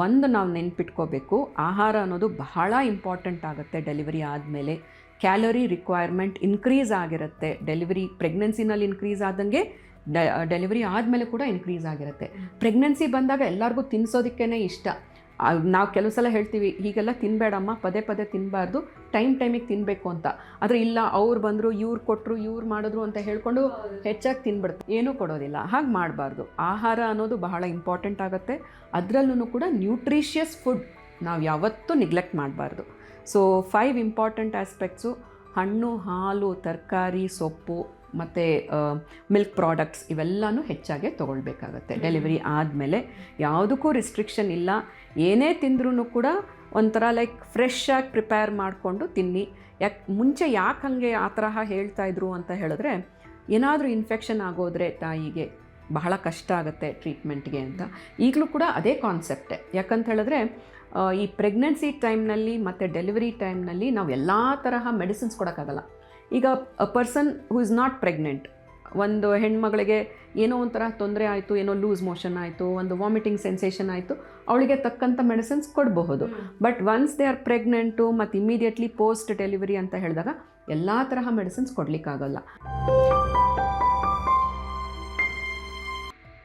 ಒಂದು ನಾವು ನೆನ್ಪಿಟ್ಕೋಬೇಕು, ಆಹಾರ ಅನ್ನೋದು ಬಹಳ ಇಂಪಾರ್ಟೆಂಟ್ ಆಗುತ್ತೆ. ಡೆಲಿವರಿ ಆದಮೇಲೆ ಕ್ಯಾಲರಿ ರಿಕ್ವೈರ್ಮೆಂಟ್ ಇನ್ಕ್ರೀಸ್ ಆಗಿರುತ್ತೆ. ಪ್ರೆಗ್ನೆನ್ಸಿನಲ್ಲಿ ಇನ್ಕ್ರೀಸ್ ಆದಂಗೆ ಡೆಲಿವರಿ ಆದಮೇಲೆ ಕೂಡ ಇನ್ಕ್ರೀಸ್ ಆಗಿರುತ್ತೆ. ಪ್ರೆಗ್ನೆನ್ಸಿ ಬಂದಾಗ ಎಲ್ಲರಿಗೂ ತಿನ್ನಿಸೋದಕ್ಕೇ ಇಷ್ಟ. ನಾವು ಕೆಲವು ಸಲ ಹೇಳ್ತೀವಿ, ಹೀಗೆಲ್ಲ ತಿನ್ನಬೇಡಮ್ಮ, ಪದೇ ಪದೇ ತಿನ್ನಬಾರ್ದು, ಟೈಮಿಗೆ ತಿನ್ನಬೇಕು ಅಂತ. ಆದರೆ ಇಲ್ಲ, ಅವ್ರು ಬಂದರು, ಇವ್ರು ಕೊಟ್ಟರು, ಇವ್ರು ಮಾಡಿದ್ರು ಅಂತ ಹೇಳ್ಕೊಂಡು ಹೆಚ್ಚಾಗಿ ತಿನ್ಬಿಡ್ತಾರೆ, ಏನೂ ಕೊಡೋದಿಲ್ಲ. ಹಾಗೆ ಮಾಡಬಾರ್ದು. ಆಹಾರ ಅನ್ನೋದು ಬಹಳ ಇಂಪಾರ್ಟೆಂಟ್ ಆಗುತ್ತೆ. ಅದರಲ್ಲೂ ಕೂಡ ನ್ಯೂಟ್ರಿಷಿಯಸ್ ಫುಡ್ ನಾವು ಯಾವತ್ತೂ ನೆಗ್ಲೆಕ್ಟ್ ಮಾಡಬಾರ್ದು. ಸೊ 5 ಇಂಪಾರ್ಟೆಂಟ್ ಆಸ್ಪೆಕ್ಟ್ಸು: ಹಣ್ಣು, ಹಾಲು, ತರಕಾರಿ, ಸೊಪ್ಪು ಮತ್ತು ಮಿಲ್ಕ್ ಪ್ರಾಡಕ್ಟ್ಸ್, ಇವೆಲ್ಲನೂ ಹೆಚ್ಚಾಗೆ ತೊಗೊಳ್ಬೇಕಾಗತ್ತೆ. ಡೆಲಿವರಿ ಆದಮೇಲೆ ಯಾವುದಕ್ಕೂ ರಿಸ್ಟ್ರಿಕ್ಷನ್ ಇಲ್ಲ. ಏನೇ ತಿಂದ್ರೂ ಕೂಡ ಒಂಥರ ಫ್ರೆಶ್ ಆಗಿ ಪ್ರಿಪೇರ್ ಮಾಡಿಕೊಂಡು ತಿನ್ನಿ. ಮುಂಚೆ ಯಾಕೆ ಹಾಗೆ ಆ ತರಹ ಹೇಳ್ತಾಯಿದ್ರು ಅಂತ ಹೇಳಿದ್ರೆ, ಏನಾದರೂ ಇನ್ಫೆಕ್ಷನ್ ಆಗೋದ್ರೆ ತಾಯಿಗೆ ಬಹಳ ಕಷ್ಟ ಆಗುತ್ತೆ ಟ್ರೀಟ್ಮೆಂಟ್ಗೆ ಅಂತ. ಈಗಲೂ ಕೂಡ ಅದೇ ಕಾನ್ಸೆಪ್ಟೇ. ಯಾಕಂತ ಹೇಳಿದ್ರೆ ಈ ಪ್ರೆಗ್ನೆನ್ಸಿ ಟೈಮ್ನಲ್ಲಿ ಮತ್ತು ಡೆಲಿವರಿ ಟೈಮ್ನಲ್ಲಿ ನಾವು ಎಲ್ಲ ತರಹ ಮೆಡಿಸಿನ್ಸ್ ಕೊಡೋಕ್ಕಾಗಲ್ಲ. ಈಗ person who is not pregnant, ಒಂದು ಹೆಣ್ಮಗಳಿಗೆ ಏನೋ ಒಂಥರ ತೊಂದರೆ ಆಯಿತು, ಏನೋ ಲೂಸ್ ಮೋಷನ್ ಆಯಿತು, ಒಂದು ವಾಮಿಟಿಂಗ್ ಸೆನ್ಸೇಷನ್ ಆಯಿತು, ಅವಳಿಗೆ ತಕ್ಕಂಥ ಮೆಡಿಸಿನ್ಸ್ ಕೊಡಬಹುದು. But once they are pregnant ಮತ್ತು ಇಮಿಡಿಯೇಟ್ಲಿ ಪೋಸ್ಟ್ ಡೆಲಿವರಿ ಅಂತ ಹೇಳಿದಾಗ ಎಲ್ಲ ತರಹ ಮೆಡಿಸಿನ್ಸ್ ಕೊಡಲಿಕ್ಕಾಗಲ್ಲ.